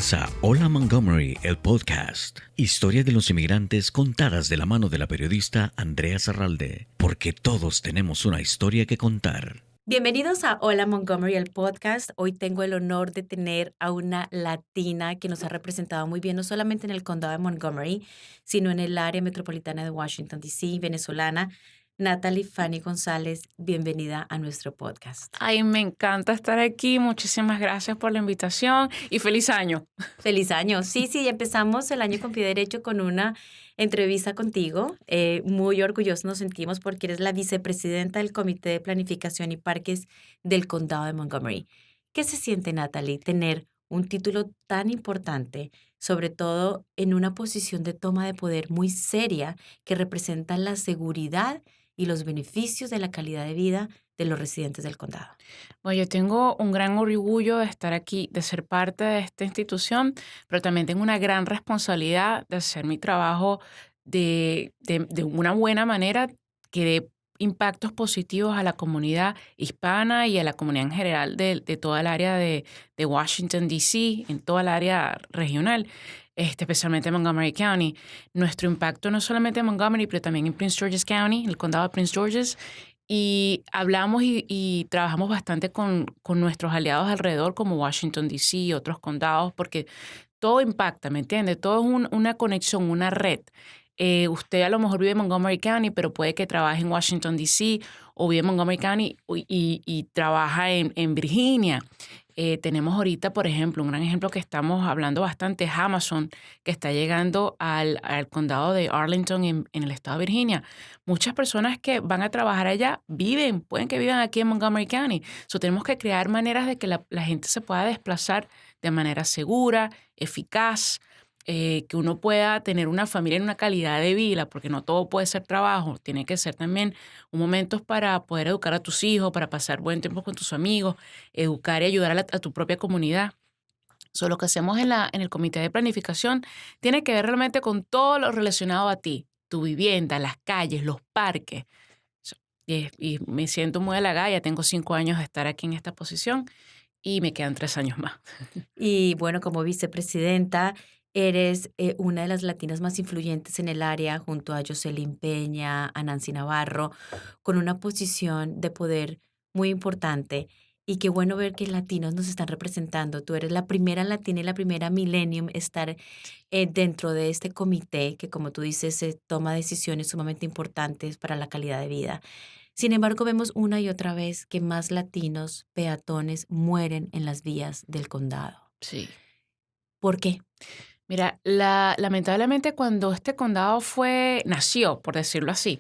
Comienza Hola Montgomery, el podcast. Historia de los inmigrantes contadas de la mano de la periodista Andrea Zarralde, porque todos tenemos una historia que contar. Bienvenidos a Hola Montgomery, el podcast. Hoy tengo el honor de tener a una latina que nos ha representado muy bien, no solamente en el condado de Montgomery, sino en el área metropolitana de Washington, D.C., venezolana. Natalie Fanny González, bienvenida a nuestro podcast. Ay, me encanta estar aquí. Muchísimas gracias por la invitación y feliz año. Feliz año. Sí, ya empezamos el año con pie derecho con una entrevista contigo. Muy orgullosos nos sentimos porque eres la vicepresidenta del Comité de Planificación y Parques del Condado de Montgomery. ¿Qué se siente, Natalie, tener un título tan importante, sobre todo en una posición de toma de poder muy seria que representa la seguridad y los beneficios de la calidad de vida de los residentes del condado? Bueno, yo tengo un gran orgullo de estar aquí, de ser parte de esta institución, pero también tengo una gran responsabilidad de hacer mi trabajo de una buena manera que dé impactos positivos a la comunidad hispana y a la comunidad en general de toda el área de Washington, D.C., en toda el área regional. Especialmente en Montgomery County. Nuestro impacto no solamente en Montgomery, pero también en Prince George's County, el condado de Prince George's, y hablamos y trabajamos bastante con nuestros aliados alrededor, como Washington, D.C. y otros condados, porque todo impacta, ¿me entiende? Todo es una conexión, una red. Usted a lo mejor vive en Montgomery County, pero puede que trabaje en Washington, D.C. o vive en Montgomery County y trabaja en Virginia. Tenemos ahorita, por ejemplo, un gran ejemplo que estamos hablando bastante es Amazon, que está llegando al condado de Arlington en el estado de Virginia. Muchas personas que van a trabajar allá pueden que vivan aquí en Montgomery County. So, tenemos que crear maneras de que la gente se pueda desplazar de manera segura, eficaz, que uno pueda tener una familia en una calidad de vida, porque no todo puede ser trabajo, tiene que ser también un momento para poder educar a tus hijos, para pasar buen tiempo con tus amigos, educar y ayudar a tu propia comunidad. So, lo que hacemos en el comité de planificación tiene que ver realmente con todo lo relacionado a ti, tu vivienda, las calles, los parques. So, y me siento muy halagada, ya tengo 5 años de estar aquí en esta posición y me quedan 3 años más. Y bueno, como vicepresidenta, eres una de las latinas más influyentes en el área, junto a Jocelyn Peña, a Nancy Navarro, con una posición de poder muy importante. Y qué bueno ver que latinos nos están representando. Tú eres la primera latina y la primera millennium estar dentro de este comité que, como tú dices, toma decisiones sumamente importantes para la calidad de vida. Sin embargo, vemos una y otra vez que más latinos peatones mueren en las vías del condado. Sí. ¿Por qué? Mira, lamentablemente cuando este condado nació, por decirlo así,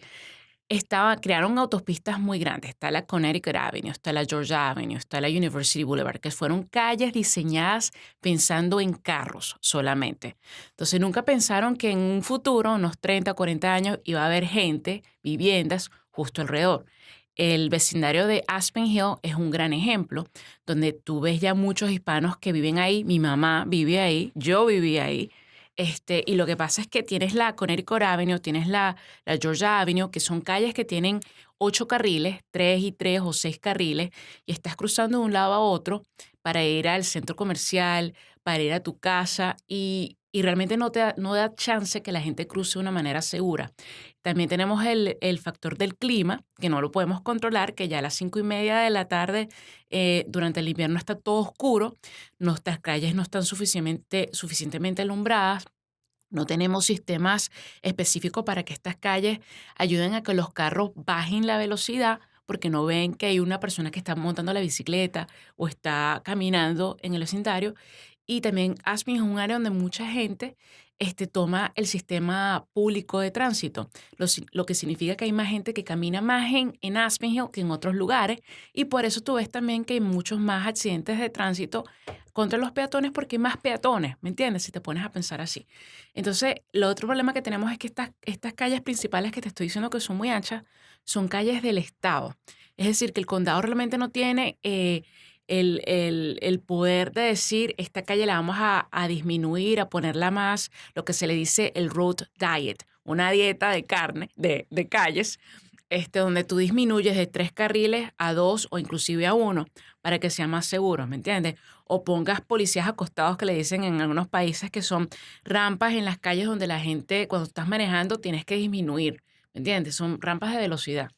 crearon autopistas muy grandes. Está la Connecticut Avenue, está la Georgia Avenue, está la University Boulevard, que fueron calles diseñadas pensando en carros solamente. Entonces nunca pensaron que en un futuro, unos 30 o 40 años, iba a haber gente, viviendas justo alrededor. El vecindario de Aspen Hill es un gran ejemplo, donde tú ves ya muchos hispanos que viven ahí. Mi mamá vive ahí, yo viví ahí. Y lo que pasa es que tienes la Connecticut Avenue, tienes la Georgia Avenue, que son calles que tienen 8 carriles, 3 y 3 o 6 carriles, y estás cruzando de un lado a otro para ir al centro comercial, para ir a tu casa, y realmente no da chance que la gente cruce de una manera segura. También tenemos el factor del clima, que no lo podemos controlar, que ya a las 5:30 de la tarde, durante el invierno está todo oscuro, nuestras calles no están suficientemente alumbradas, no tenemos sistemas específicos para que estas calles ayuden a que los carros bajen la velocidad porque no ven que hay una persona que está montando la bicicleta o está caminando en el vecindario. Y también Aspen es un área donde mucha gente toma el sistema público de tránsito, lo que significa que hay más gente que camina más en Aspen Hill que en otros lugares, y por eso tú ves también que hay muchos más accidentes de tránsito contra los peatones porque hay más peatones, ¿me entiendes? Si te pones a pensar así. Entonces, el otro problema que tenemos es que estas calles principales que te estoy diciendo que son muy anchas, son calles del estado. Es decir, que el condado realmente no tiene el poder de decir, esta calle la vamos a disminuir, a ponerla más, lo que se le dice el road diet, una dieta de carne, de calles, donde tú disminuyes de 3 carriles a 2 o inclusive a 1 para que sea más seguro, ¿me entiendes? o pongas policías acostados que le dicen en algunos países que son rampas en las calles donde la gente, cuando estás manejando, tienes que disminuir, ¿me entiendes? Son rampas de velocidad.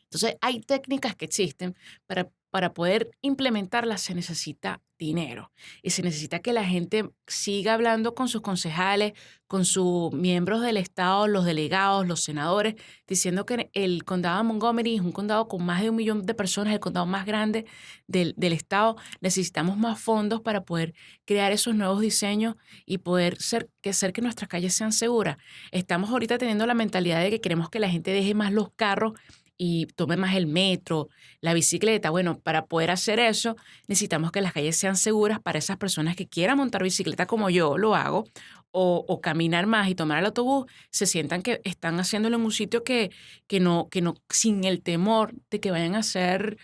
Entonces, hay técnicas que existen para poder implementarlas, se necesita dinero y se necesita que la gente siga hablando con sus concejales, con sus miembros del Estado, los delegados, los senadores, diciendo que el condado de Montgomery es un condado con más de 1 millón de personas, el condado más grande del Estado. Necesitamos más fondos para poder crear esos nuevos diseños y poder hacer que nuestras calles sean seguras. Estamos ahorita teniendo la mentalidad de que queremos que la gente deje más los carros y tome más el metro, la bicicleta. Bueno, para poder hacer eso, necesitamos que las calles sean seguras para esas personas que quieran montar bicicleta como yo lo hago, o caminar más y tomar el autobús, se sientan que están haciéndolo en un sitio que no, sin el temor de que vayan a ser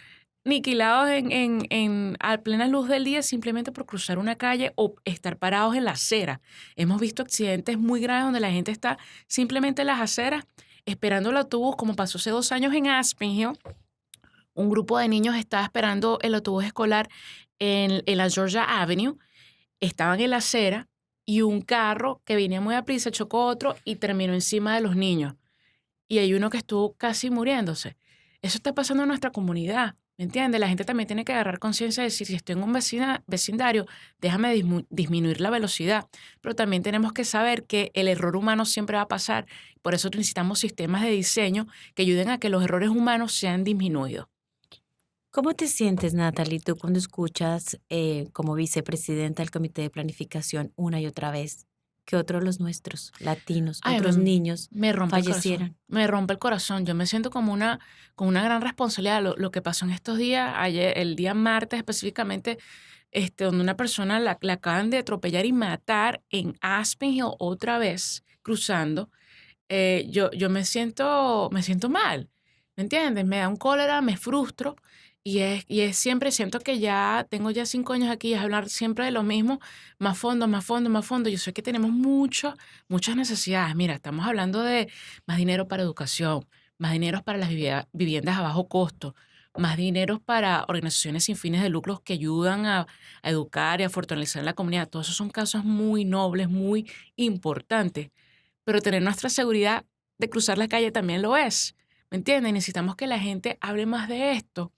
aniquilados a plena luz del día simplemente por cruzar una calle o estar parados en la acera. Hemos visto accidentes muy graves donde la gente está simplemente en las aceras esperando el autobús, como pasó hace 2 años en Aspen Hill. Un grupo de niños estaba esperando el autobús escolar en la Georgia Avenue, estaban en la acera y un carro que venía muy a prisa chocó otro y terminó encima de los niños. Y hay uno que estuvo casi muriéndose. Eso está pasando en nuestra comunidad, ¿me entiendes? La gente también tiene que agarrar conciencia de decir, si estoy en un vecindario, déjame disminuir la velocidad. Pero también tenemos que saber que el error humano siempre va a pasar. Por eso necesitamos sistemas de diseño que ayuden a que los errores humanos sean disminuidos. ¿Cómo te sientes, Natalie, tú cuando escuchas como vicepresidenta del Comité de Planificación una y otra vez que otros los nuestros, latinos, Ay, otros niños me rompe el corazón. fallecieran? Me rompe el corazón. Yo me siento como con una gran responsabilidad. Lo que pasó en estos días, ayer, el día martes específicamente, donde una persona la acaban de atropellar y matar en Aspen Hill otra vez, cruzando. Yo me siento mal, ¿me entiendes? Me da un cólera, me frustro y es siempre, siento que ya tengo ya 5 años aquí, es hablar siempre de lo mismo, más fondo, más fondo, más fondo. Yo sé que tenemos muchas necesidades. Mira, estamos hablando de más dinero para educación, más dinero para las viviendas a bajo costo, más dinero para organizaciones sin fines de lucro que ayudan a educar y a fortalecer la comunidad. Todos esos son casos muy nobles, muy importantes, pero tener nuestra seguridad de cruzar la calle también lo es, ¿me entiendes? Necesitamos que la gente hable más de esto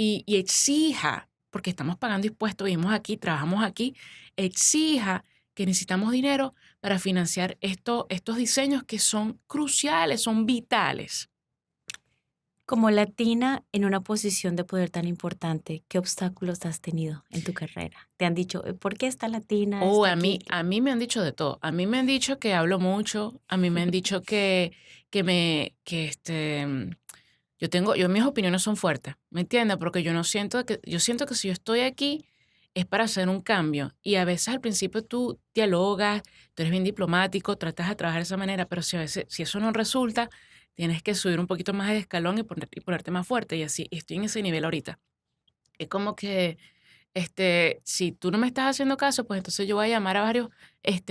y exija, porque estamos pagando impuestos, vivimos aquí, trabajamos aquí, exija que necesitamos dinero para financiar estos diseños que son cruciales, son vitales. Como latina en una posición de poder tan importante, ¿qué obstáculos has tenido en tu carrera? Te han dicho, ¿por qué esta latina Oh, está a aquí? mí, a mí me han dicho de todo. A mí me han dicho que hablo mucho, a mí me han dicho que me, que yo mis opiniones son fuertes, ¿me entiendes? Porque yo siento que si yo estoy aquí es para hacer un cambio. Y a veces al principio tú dialogas, tú eres bien diplomático, tratas de trabajar de esa manera, pero si a veces, si eso no resulta, tienes que subir un poquito más de escalón y ponerte más fuerte. Y así, estoy en ese nivel ahorita. Es como que si tú no me estás haciendo caso, pues entonces yo voy a llamar a varios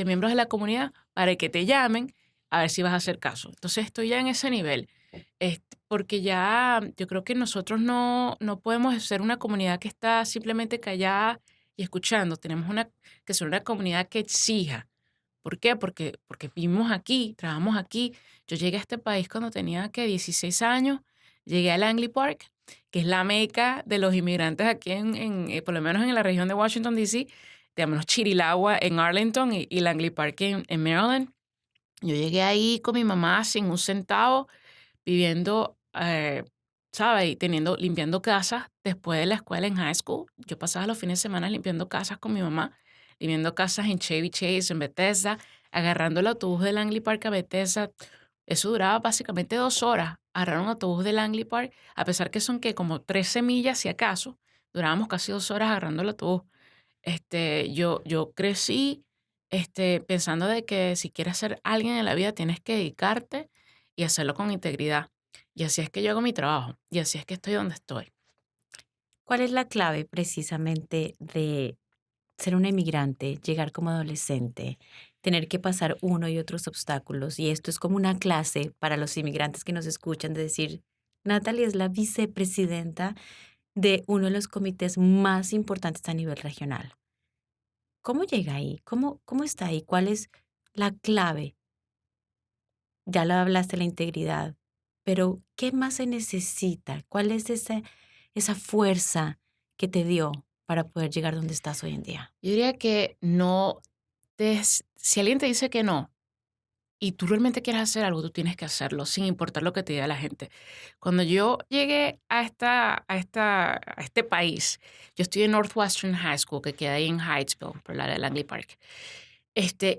miembros de la comunidad para que te llamen a ver si vas a hacer caso. Entonces estoy ya en ese nivel, porque ya yo creo que nosotros no podemos ser una comunidad que está simplemente callada y escuchando. Tenemos que ser una comunidad que exija. ¿Por qué? Porque vivimos aquí, trabajamos aquí. Yo llegué a este país cuando tenía, 16 años. Llegué a Langley Park, que es la meca de los inmigrantes aquí por lo menos en la región de Washington, D.C., digamos, Chirilagua en Arlington y Langley Park en Maryland. Yo llegué ahí con mi mamá sin un centavo, viviendo, ¿sabes? Y limpiando casas después de la escuela en high school. Yo pasaba los fines de semana limpiando casas con mi mamá, limpiando casas en Chevy Chase, en Bethesda, agarrando el autobús de Langley Park a Bethesda. Eso duraba básicamente 2 horas, agarrar un autobús de Langley Park, a pesar que son que como 13 millas si acaso, durábamos casi 2 horas agarrando el autobús. Yo crecí pensando de que si quieres ser alguien en la vida tienes que dedicarte y hacerlo con integridad. Y así es que yo hago mi trabajo y así es que estoy donde estoy. ¿Cuál es la clave precisamente de ser una inmigrante, llegar como adolescente, tener que pasar uno y otros obstáculos? Y esto es como una clase para los inmigrantes que nos escuchan de decir, Natalie es la vicepresidenta de uno de los comités más importantes a nivel regional. ¿Cómo llega ahí? ¿Cómo está ahí? ¿Cuál es la clave? Ya lo hablaste, la integridad, pero ¿qué más se necesita? ¿Cuál es esa fuerza que te dio para poder llegar donde estás hoy en día? Yo diría que no, si alguien te dice que no y tú realmente quieres hacer algo, tú tienes que hacerlo, sin importar lo que te diga la gente. Cuando yo llegué a este país, yo estudié en Northwestern High School, que queda ahí en Hydesville, por el área de Langley Park.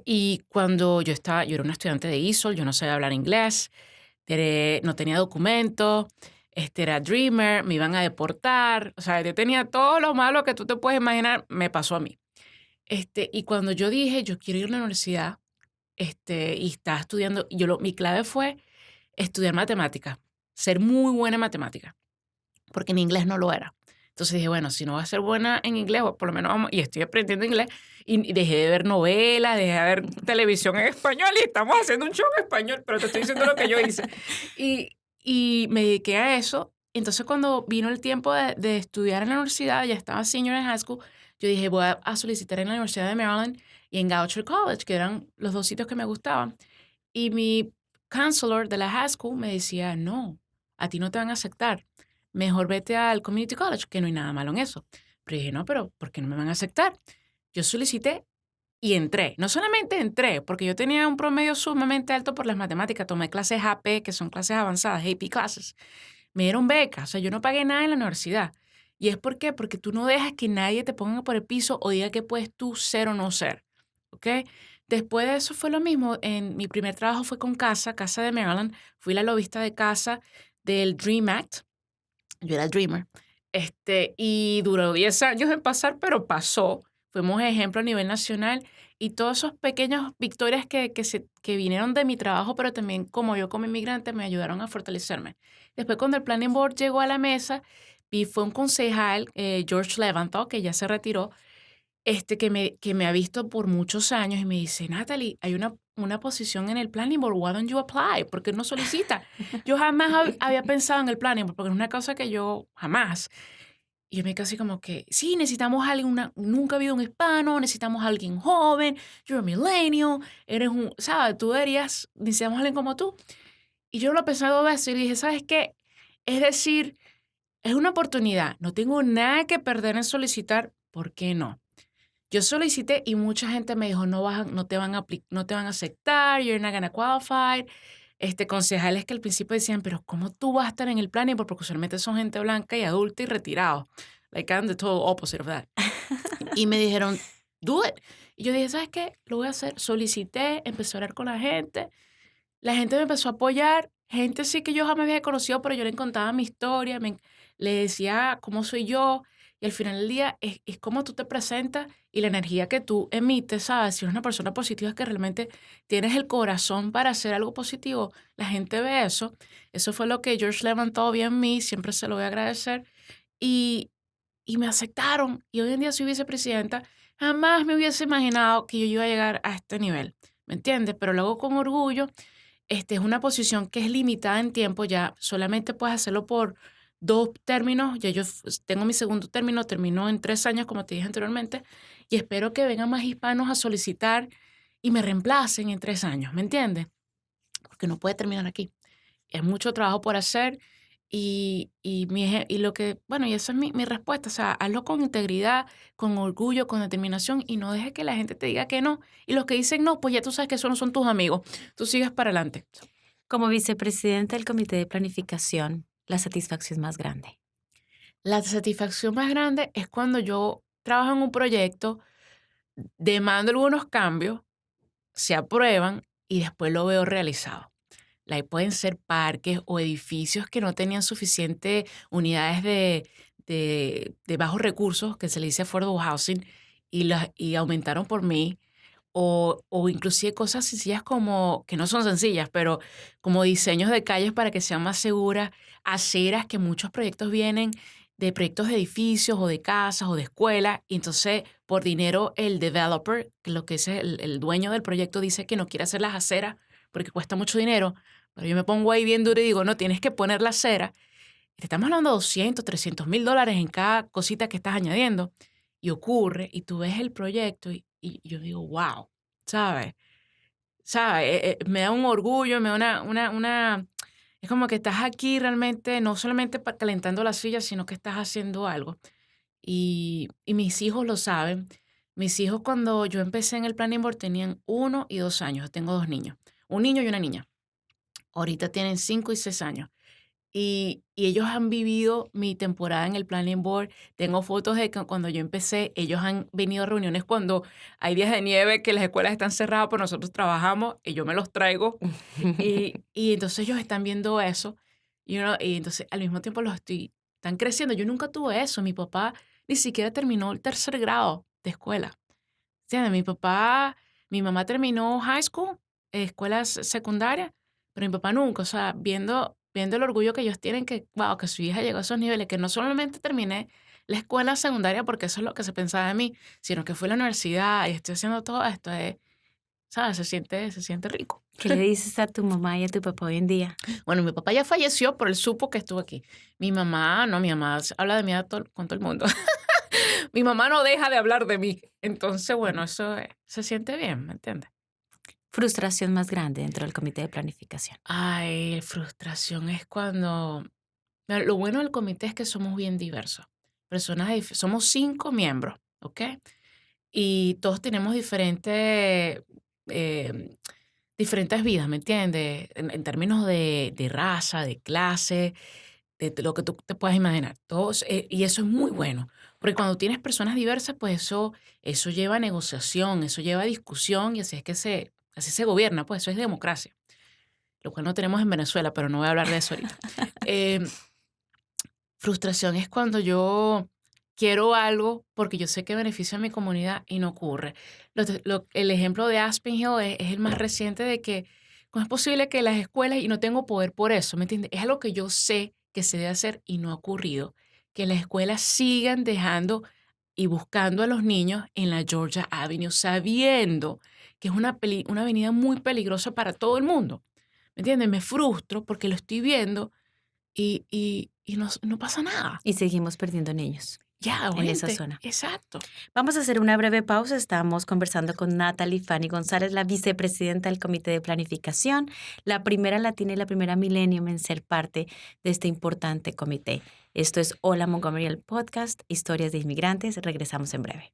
Y cuando yo era una estudiante de ISOL, yo no sabía hablar inglés, no tenía documento, era dreamer, me iban a deportar, o sea, yo tenía todo lo malo que tú te puedes imaginar, me pasó a mí. Y cuando yo dije, yo quiero ir a la universidad, y estaba estudiando, mi clave fue estudiar matemática, ser muy buena en matemática, porque en inglés no lo era. Entonces dije, bueno, si no voy a ser buena en inglés, por lo menos vamos, y estoy aprendiendo inglés, y dejé de ver novelas, dejé de ver televisión en español, y estamos haciendo un show en español, pero te estoy diciendo lo que yo hice. Y me dediqué a eso. Entonces, cuando vino el tiempo de estudiar en la universidad, ya estaba senior en high school, yo dije, voy a solicitar en la Universidad de Maryland y en Goucher College, que eran los dos sitios que me gustaban. Y mi counselor de la high school me decía, no, a ti no te van a aceptar. Mejor vete al community college, que no hay nada malo en eso. Pero dije, no, pero ¿por qué no me van a aceptar? Yo solicité y entré. No solamente entré, porque yo tenía un promedio sumamente alto por las matemáticas. Tomé clases AP, que son clases avanzadas, AP classes. Me dieron beca, o sea, yo no pagué nada en la universidad. ¿Y es por qué? Porque tú no dejas que nadie te ponga por el piso o diga que puedes tú ser o no ser, ¿ok? Después de eso fue lo mismo. En mi primer trabajo fue con Casa de Maryland. Fui la lobista de casa del Dream Act. Yo era dreamer. Y duró 10 años en pasar, pero pasó. Fuimos ejemplo a nivel nacional y todas esas pequeñas victorias que vinieron de mi trabajo, pero también como yo como inmigrante, me ayudaron a fortalecerme. Después, cuando el Planning Board llegó a la mesa, fue un concejal, George Levanthal, que ya se retiró, que me ha visto por muchos años y me dice, Natalie, hay una posición en el Planning Board, why don't you apply? ¿Por qué no solicita? Yo jamás había pensado en el Planning Board, porque es una cosa que yo jamás. Y yo me quedé así como que, sí, necesitamos a alguien, nunca ha habido un hispano, necesitamos a alguien joven, you're a millennial, ¿sabes? Necesitamos a alguien como tú. Y yo lo pensé 2 veces y dije, ¿sabes qué? Es decir, es una oportunidad, no tengo nada que perder en solicitar, ¿por qué no? Yo solicité y mucha gente me dijo, no te van a aceptar, you're not gonna qualify. Concejales que al principio decían, pero ¿cómo tú vas a estar en el planning? Porque usualmente son gente blanca y adulta y retirado. Like I'm the total opposite of that. Y me dijeron, do it. Y yo dije, ¿sabes qué? Lo voy a hacer. Solicité, empecé a hablar con la gente. La gente me empezó a apoyar. Gente sí que yo jamás había conocido, pero yo le contaba mi historia, le decía cómo soy yo. Y al final del día es cómo tú te presentas y la energía que tú emites, ¿sabes? Si eres una persona positiva, es que realmente tienes el corazón para hacer algo positivo, la gente ve eso. Eso fue lo que George levantó bien en mí, siempre se lo voy a agradecer. Y, y me aceptaron. Y hoy en día soy vicepresidenta. Jamás me hubiese imaginado que yo iba a llegar a este nivel, ¿me entiendes? Pero lo hago con orgullo. Es una posición que es limitada en tiempo, ya solamente puedes hacerlo por 2 términos. Ya yo tengo mi segundo término, termino en 3 años, como te dije anteriormente, y espero que vengan más hispanos a solicitar y me reemplacen en 3 años, ¿me entiendes? Porque no puede terminar aquí. Es mucho trabajo por hacer y lo que, bueno, y esa es mi respuesta, o sea, hazlo con integridad, con orgullo, con determinación y no dejes que la gente te diga que no. Y los que dicen no, pues ya tú sabes que esos no son tus amigos. Tú sigues para adelante. Como vicepresidenta del comité de planificación, la satisfacción más grande. La satisfacción más grande es cuando yo trabajo en un proyecto, demando algunos cambios, se aprueban y después lo veo realizado. Ahí pueden ser parques o edificios que no tenían suficiente unidades de bajos recursos, que se le dice affordable housing, y aumentaron por mí. O inclusive cosas sencillas como, que no son sencillas, pero como diseños de calles para que sean más seguras, aceras, que muchos proyectos vienen de proyectos de edificios o de casas o de escuelas, y entonces por dinero el developer, que lo que es el dueño del proyecto, dice que no quiere hacer las aceras porque cuesta mucho dinero, pero yo me pongo ahí bien duro y digo, no, tienes que poner la acera. te estamos hablando de 200, $300,000 en cada cosita que estás añadiendo. Y ocurre, y tú ves el proyecto y yo digo, wow, ¿sabes? ¿Sabes? Me da un orgullo, me da es como que estás aquí realmente, no solamente calentando la silla, sino que estás haciendo algo. Y mis hijos lo saben. Mis hijos cuando yo empecé en el Planning Board tenían 1 y 2 años. Yo tengo 2 niños, un niño y una niña. Ahorita tienen 5 y 6 años. Y ellos han vivido mi temporada en el Planning Board. Tengo fotos de que cuando yo empecé, ellos han venido a reuniones cuando hay días de nieve, que las escuelas están cerradas, pero nosotros trabajamos y yo me los traigo. Y entonces ellos están viendo eso. Y entonces al mismo tiempo están creciendo. Yo nunca tuve eso. Mi papá ni siquiera terminó el 3er grado de escuela. ¿Entiendes? Mi mamá terminó high school, escuelas secundarias, pero mi papá nunca. O sea, viendo el orgullo que ellos tienen que, wow, que su hija llegó a esos niveles, que no solamente terminé la escuela secundaria porque eso es lo que se pensaba de mí, sino que fui a la universidad y estoy haciendo todo esto, ¿sabes? Se siente rico. ¿Qué le dices a tu mamá y a tu papá hoy en día? Bueno, mi papá ya falleció, pero él supo que estuvo aquí. Mi mamá habla de mí con todo el mundo. Mi mamá no deja de hablar de mí. Entonces, bueno, eso se siente bien, ¿me entiendes? Frustración más grande dentro del comité de planificación. Ay, frustración es cuando... Mira, lo bueno del comité es que somos bien diversos. Somos 5 miembros, ¿ok? Y todos tenemos eh, diferentes vidas, ¿me entiendes? En términos de raza, de clase, de lo que tú te puedas imaginar. Todos, y eso es muy bueno, porque cuando tienes personas diversas, pues eso lleva a negociación, eso lleva a discusión y así se gobierna, pues eso es democracia, lo cual no tenemos en Venezuela, pero no voy a hablar de eso ahorita. Eh, Frustración es cuando yo quiero algo porque yo sé que beneficia a mi comunidad y no ocurre. El ejemplo de Aspen Hill es el más reciente de que cómo es posible que las escuelas, y no tengo poder por eso, ¿me entiendes? Es algo que yo sé que se debe hacer y no ha ocurrido, que las escuelas sigan dejando y buscando a los niños en la Georgia Avenue, sabiendo que es una avenida muy peligrosa para todo el mundo. ¿Me entiendes? Me frustro porque lo estoy viendo y no pasa nada. Y seguimos perdiendo niños Ya, en esa gente, zona. exacto. Vamos a hacer una breve pausa. Estamos conversando con Natalie Fanny González, la vicepresidenta del Comité de Planificación, la primera latina y la primera millennium en ser parte de este importante comité. Esto es Hola Montgomery, el podcast, Historias de Inmigrantes. Regresamos en breve.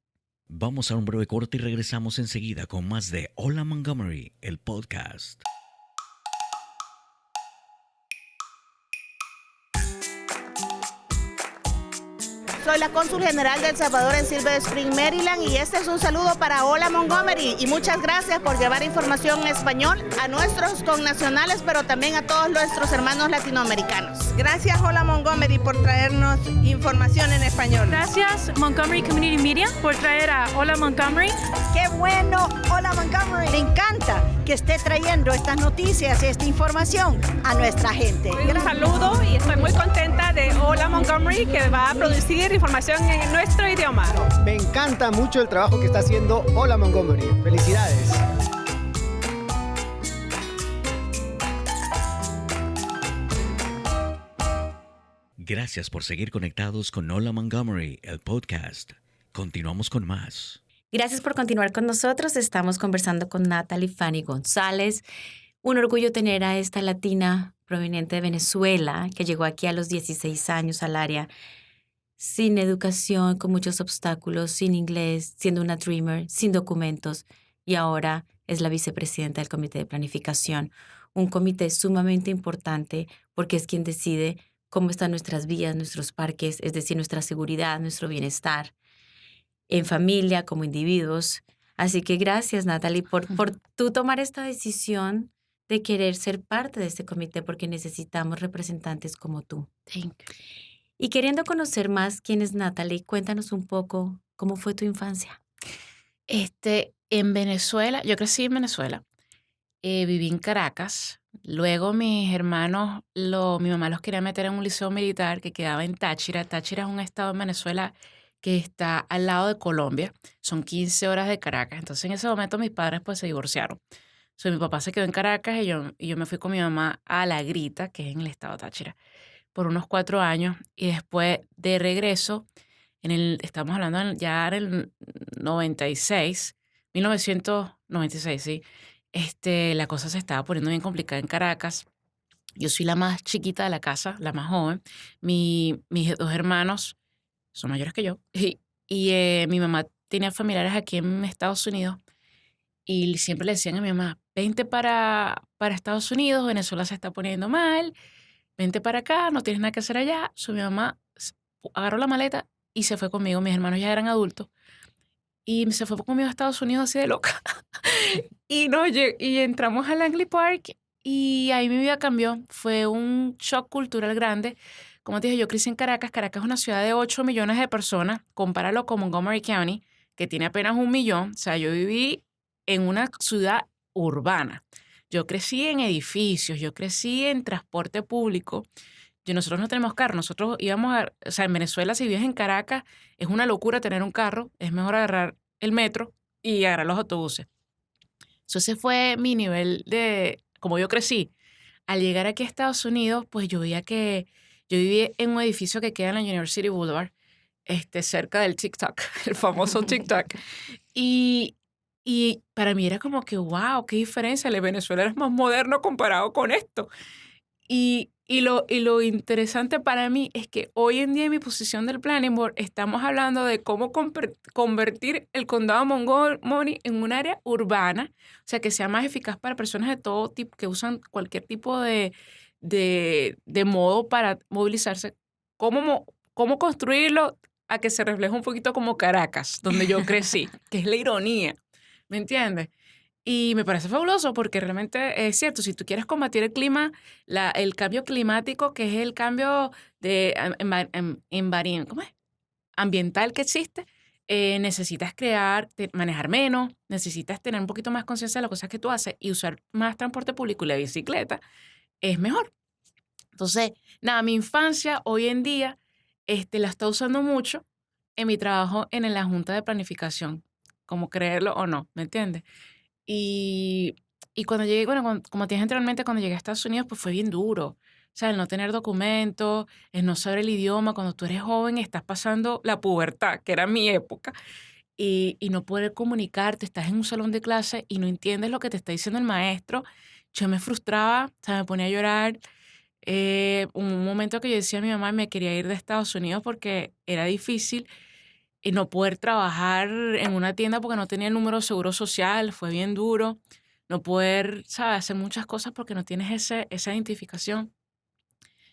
Vamos a un breve corte y regresamos enseguida con más de Hola Montgomery, el podcast. Soy la cónsul general de El Salvador en Silver Spring, Maryland, y este es un saludo para Hola Montgomery, y muchas gracias por llevar información en español a nuestros connacionales, pero también a todos nuestros hermanos latinoamericanos. Gracias Hola Montgomery por traernos información en español. Gracias Montgomery Community Media por traer a Hola Montgomery. ¡Qué bueno! Hola Montgomery. Me encanta que esté trayendo estas noticias y esta información a nuestra gente. Un saludo y estoy muy contenta de Hola Montgomery, que va a producir información en nuestro idioma. Me encanta mucho el trabajo que está haciendo Hola Montgomery. Felicidades. Gracias por seguir conectados con Hola Montgomery, el podcast. Continuamos con más. Gracias por continuar con nosotros. Estamos conversando con Natalie Fanny González. Un orgullo tener a esta latina proveniente de Venezuela que llegó aquí a los 16 años al área sin educación, con muchos obstáculos, sin inglés, siendo una dreamer, sin documentos, y ahora es la vicepresidenta del Comité de Planificación. Un comité sumamente importante porque es quien decide cómo están nuestras vías, nuestros parques, es decir, nuestra seguridad, nuestro bienestar, en familia, como individuos. Así que gracias, Natalie, por tú tomar esta decisión de querer ser parte de este comité, porque necesitamos representantes como tú. Thank you. Y queriendo conocer más quién es Natalie, cuéntanos un poco cómo fue tu infancia. En Venezuela, yo crecí en Venezuela, viví en Caracas. Luego mis hermanos, mi mamá los quería meter en un liceo militar que quedaba en Táchira. Táchira es un estado en Venezuela que está al lado de Colombia. Son 15 horas de Caracas. Entonces en ese momento mis padres pues se divorciaron. Mi papá se quedó en Caracas y yo me fui con mi mamá a La Grita, que es en el estado de Táchira. por unos 4 años y después de regreso, estamos hablando ya en el 96, 1996, sí, la cosa se estaba poniendo bien complicada en Caracas. Yo soy la más chiquita de la casa, la más joven. Mis 2 hermanos son mayores que yo y mi mamá tenía familiares aquí en Estados Unidos y siempre le decían a mi mamá, vente para Estados Unidos, Venezuela se está poniendo mal, vente para acá, no tienes nada que hacer allá. Mi mamá agarró la maleta y se fue conmigo. Mis hermanos ya eran adultos y se fue conmigo a Estados Unidos así de loca. Y, no, y entramos a Langley Park y ahí mi vida cambió. Fue un shock cultural grande. Como te dije, yo crecí en Caracas. Caracas es una ciudad de 8 millones de personas. Compáralo con Montgomery County, que tiene apenas 1 millón. O sea, yo viví en una ciudad urbana. Yo crecí en edificios, yo crecí en transporte público. Nosotros no tenemos carro, nosotros o sea, en Venezuela, si vives en Caracas, es una locura tener un carro, es mejor agarrar el metro y agarrar los autobuses. Ese fue mi nivel de, como yo crecí. Al llegar aquí a Estados Unidos, pues yo veía que yo viví en un edificio que queda en la University Boulevard, cerca del TikTok, el famoso TikTok. Y para mí era como que, wow, qué diferencia, el Venezuela es más moderno comparado con esto. Y lo interesante para mí es que hoy en día en mi posición del Planning Board estamos hablando de cómo convertir el condado Montgomery en un área urbana, o sea, que sea más eficaz para personas de todo tipo, que usan cualquier tipo de modo para movilizarse. ¿Cómo construirlo a que se refleje un poquito como Caracas, donde yo crecí? Que es la ironía, ¿me entiendes? Y me parece fabuloso porque realmente es cierto, si tú quieres combatir el clima, el cambio climático, que es el cambio de ¿cómo es? Ambiental que existe, necesitas manejar menos, necesitas tener un poquito más conciencia de las cosas que tú haces y usar más transporte público y la bicicleta es mejor. Entonces, nada, mi infancia hoy en día la está usando mucho en mi trabajo en la Junta de Planificación, como creerlo o no, ¿me entiendes? Y cuando llegué, bueno, como te dije anteriormente, cuando llegué a Estados Unidos, pues fue bien duro. O sea, el no tener documentos, el no saber el idioma, cuando tú eres joven, estás pasando la pubertad, que era mi época, y no poder comunicarte, estás en un salón de clase y no entiendes lo que te está diciendo el maestro. Yo me frustraba, o sea, me ponía a llorar. Un momento que yo decía a mi mamá, me quería ir de Estados Unidos porque era difícil y no poder trabajar en una tienda porque no tenía el número de seguro social, fue bien duro. No poder, ¿sabes?, hacer muchas cosas porque no tienes esa identificación.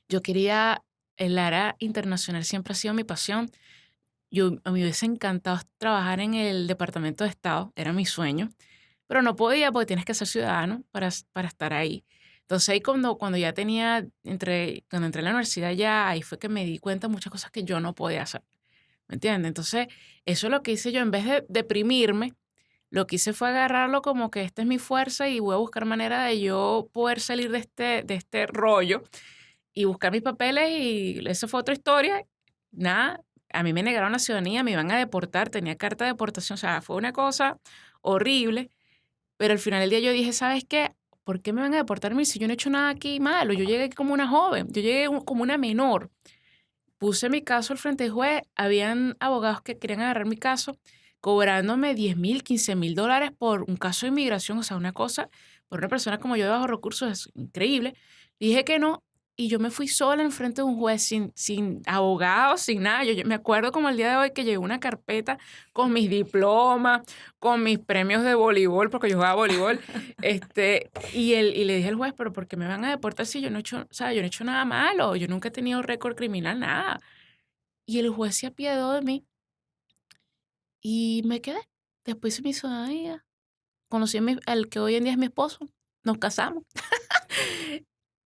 Yo quería, el área internacional siempre ha sido mi pasión. A mí me hubiese encantado trabajar en el Departamento de Estado, era mi sueño, pero no podía porque tienes que ser ciudadano para estar ahí. Entonces ahí cuando ya cuando entré a la universidad ya, ahí fue que me di cuenta de muchas cosas que yo no podía hacer. ¿Me entiendes? Entonces, eso es lo que hice yo. En vez de deprimirme, lo que hice fue agarrarlo como que esta es mi fuerza y voy a buscar manera de yo poder salir de este rollo y buscar mis papeles y eso fue otra historia. Nada, a mí me negaron la ciudadanía, me iban a deportar, tenía carta de deportación, o sea, fue una cosa horrible. Pero al final del día yo dije, ¿sabes qué? ¿Por qué me van a deportar a mí si yo no he hecho nada aquí malo? Yo llegué aquí como una joven, yo llegué como una menor. Puse mi caso al frente del juez, habían abogados que querían agarrar mi caso, cobrándome $10,000, $15,000 por un caso de inmigración, o sea, una cosa, por una persona como yo de bajos recursos, es increíble. Dije que no, y yo me fui sola en frente de un juez, sin abogados, sin nada. Yo me acuerdo como el día de hoy que llegó una carpeta con mis diplomas, con mis premios de voleibol, porque yo jugaba voleibol, y le dije al juez, pero ¿por qué me van a deportar si yo no he hecho, o sea, yo no he hecho nada malo, yo nunca he tenido récord criminal, nada? Y el juez se apiadó de mí y me quedé. Después se me hizo ciudadanía. Conocí al que hoy en día es mi esposo. Nos casamos.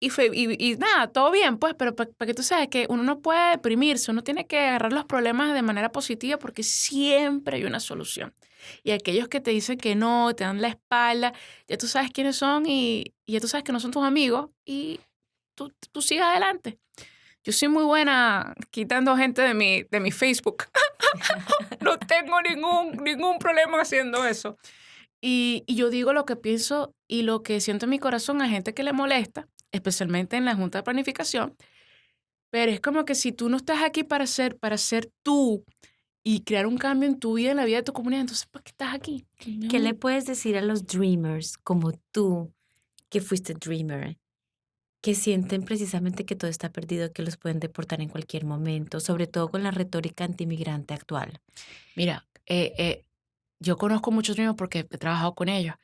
Y nada, todo bien, pues, pero para que tú sabes que uno no puede deprimirse, uno tiene que agarrar los problemas de manera positiva porque siempre hay una solución. Y aquellos que te dicen que no, te dan la espalda, ya tú sabes quiénes son y ya tú sabes que no son tus amigos y tú sigas adelante. Yo soy muy buena quitando gente de mi Facebook. No tengo ningún problema haciendo eso. Y yo digo lo que pienso y lo que siento en mi corazón a gente que le molesta, especialmente en la Junta de Planificación, Pero es como que si tú no estás aquí para ser tú y crear un cambio en tu vida, en la vida de tu comunidad, entonces ¿para qué estás aquí? ¿Qué le puedes decir a los dreamers como tú, que fuiste dreamer, que sienten precisamente que todo está perdido, que los pueden deportar en cualquier momento, sobre todo con la retórica antimigrante actual? Mira, yo conozco muchos dreamers porque he trabajado con ellos.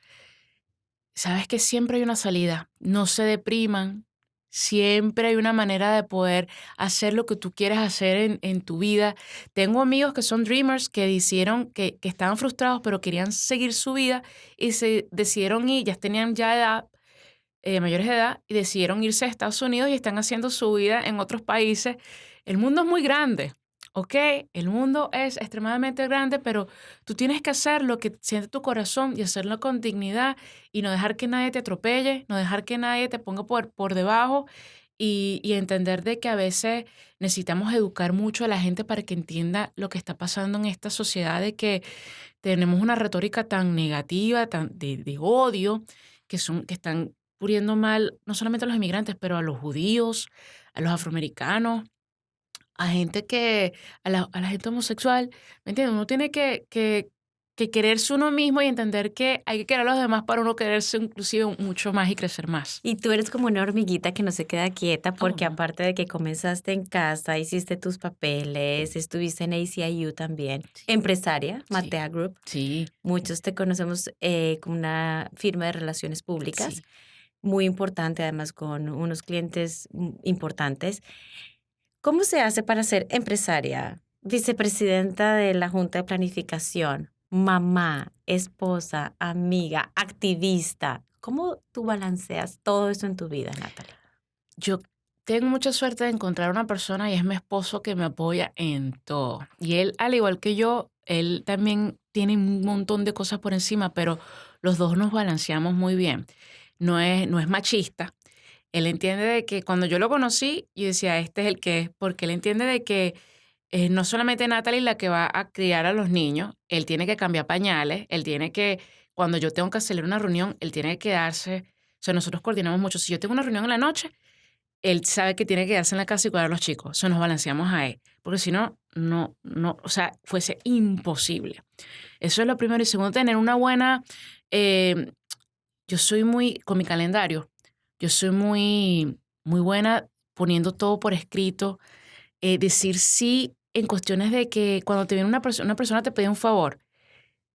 Sabes que siempre hay una salida. No se depriman. Siempre hay una manera de poder hacer lo que tú quieres hacer en tu vida. Tengo amigos que son dreamers que dijeron que estaban frustrados, pero querían seguir su vida y se decidieron ir, ya tenían ya edad, mayores de edad, y decidieron irse a Estados Unidos y están haciendo su vida en otros países. El mundo es muy grande, ¿ok? El mundo es extremadamente grande, pero tú tienes que hacer lo que siente tu corazón y hacerlo con dignidad y no dejar que nadie te atropelle, no dejar que nadie te ponga por debajo y entender de que a veces necesitamos educar mucho a la gente para que entienda lo que está pasando en esta sociedad, de que tenemos una retórica tan negativa, tan de odio, que están poniendo mal no solamente a los inmigrantes, pero a los judíos, a los afroamericanos, a gente a la gente homosexual, ¿me entiendes? Uno tiene que quererse uno mismo y entender que hay que querer a los demás para uno quererse inclusive mucho más y crecer más. Y tú eres como una hormiguita que no se queda quieta porque no? aparte de que comenzaste en casa, hiciste tus papeles, estuviste en ACIU también, empresaria, Matea Group. Sí, Muchos te conocemos como una firma de relaciones públicas, sí. muy importante además con unos clientes importantes. ¿Cómo se hace para ser empresaria, vicepresidenta de la Junta de Planificación, mamá, esposa, amiga, activista? ¿Cómo tú balanceas todo eso en tu vida, Natalie? Yo tengo mucha suerte de encontrar una persona y es mi esposo que me apoya en todo. Y él, al igual que yo, él también tiene un montón de cosas por encima, pero los dos nos balanceamos muy bien. No es machista. Él entiende de que cuando yo lo conocí, yo decía, este es el que es, porque él entiende de que no solamente Natalie la que va a criar a los niños, él tiene que cambiar pañales, él tiene que, cuando yo tengo que hacer una reunión, él tiene que quedarse, o sea, nosotros coordinamos mucho. Si yo tengo una reunión en la noche, él sabe que tiene que quedarse en la casa y cuidar a los chicos. Eso nos balanceamos a él, porque si no, o sea, fuese imposible. Eso es lo primero. Y segundo, tener una buena, yo soy muy, con mi calendario, yo soy muy, muy buena poniendo todo por escrito, decir sí en cuestiones de que cuando te viene una persona te pide un favor.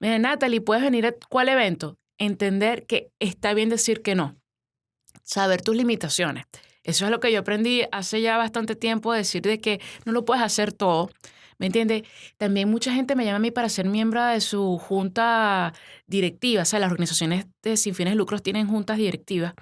Mira, Natalie, ¿puedes venir a cuál evento? Entender que está bien decir que no. Saber tus limitaciones. Eso es lo que yo aprendí hace ya bastante tiempo, decir de que no lo puedes hacer todo. ¿Me entiendes? También mucha gente me llama a mí para ser miembro de su junta directiva. O sea, las organizaciones sin fines de lucros tienen juntas directivas.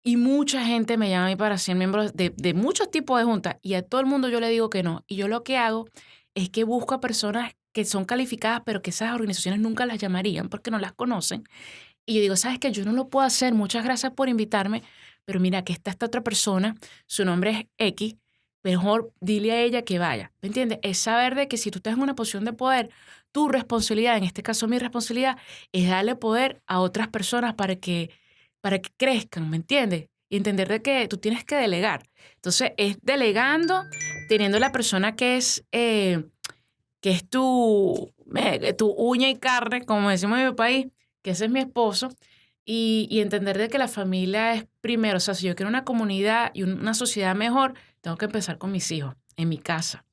Y mucha gente me llama a mí para ser miembro de muchos tipos de juntas. Y a todo el mundo yo le digo que no. Y yo lo que hago es que busco a personas que son calificadas, pero que esas organizaciones nunca las llamarían porque no las conocen. Y yo digo, ¿sabes qué? Yo no lo puedo hacer. Muchas gracias por invitarme. Pero mira, que está esta otra persona, su nombre es X, mejor dile a ella que vaya. ¿Me entiendes? Es saber de que si tú estás en una posición de poder, tu responsabilidad, en este caso mi responsabilidad, es darle poder a otras personas para que crezcan, ¿me entiendes? Y entender de que tú tienes que delegar. Entonces, es delegando, teniendo la persona que es tu uña y carne, como decimos en mi país, que ese es mi esposo, y entender de que la familia es primero. O sea, si yo quiero una comunidad y una sociedad mejor, tengo que empezar con mis hijos, en mi casa.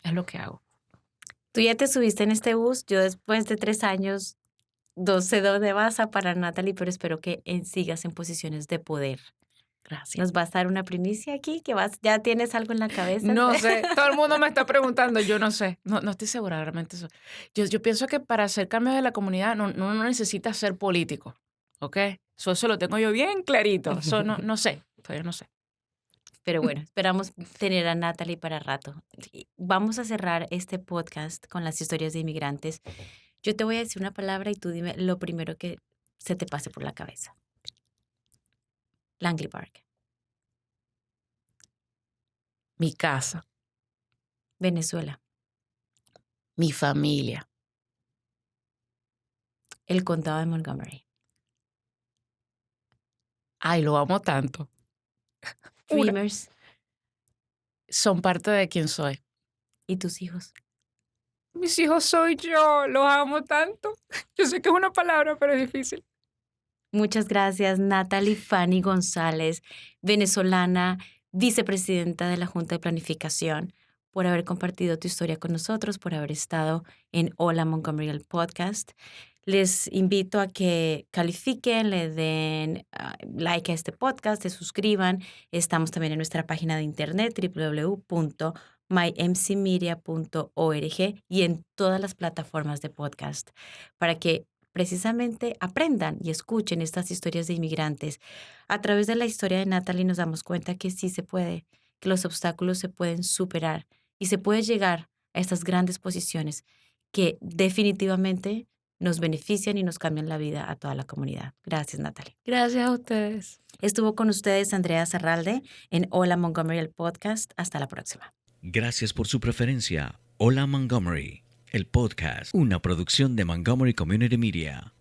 Es lo que hago. Tú ya te subiste en este bus. Yo después de 3 años no sé dónde vas a parar, Natalie, pero espero que sigas en posiciones de poder. Gracias. ¿Nos vas a dar una primicia aquí? ¿Ya tienes algo en la cabeza? No sé, todo el mundo me está preguntando, yo no sé, no estoy segura realmente. Yo pienso que para hacer cambios de la comunidad no necesita ser político, ¿ok? Eso lo tengo yo bien clarito, eso no sé, todavía no sé. Pero bueno, esperamos tener a Natalie para rato. Vamos a cerrar este podcast con las historias de inmigrantes. Yo te voy a decir una palabra y tú dime lo primero que se te pase por la cabeza. Langley Park. Mi casa, Venezuela. mi familia, El condado de Montgomery. ay, lo amo tanto. Dreamers. son parte de quien soy. ¿Y tus hijos? Mis hijos soy yo, los amo tanto. Yo sé que es una palabra, pero es difícil. Muchas gracias, Natalie Fanny González, venezolana, vicepresidenta de la Junta de Planificación, por haber compartido tu historia con nosotros, por haber estado en Hola Montgomery, el podcast. Les invito a que califiquen, le den like a este podcast, se suscriban. Estamos también en nuestra página de internet www.mymcmedia.org y en todas las plataformas de podcast para que precisamente aprendan y escuchen estas historias de inmigrantes. A través de la historia de Natalie nos damos cuenta que sí se puede, que los obstáculos se pueden superar y se puede llegar a estas grandes posiciones que definitivamente nos benefician y nos cambian la vida a toda la comunidad. Gracias, Natalie. Gracias a ustedes. Estuvo con ustedes Andrea Zarralde en Hola Montgomery, el podcast. Hasta la próxima. Gracias por su preferencia. Hola Montgomery, el podcast, una producción de Montgomery Community Media.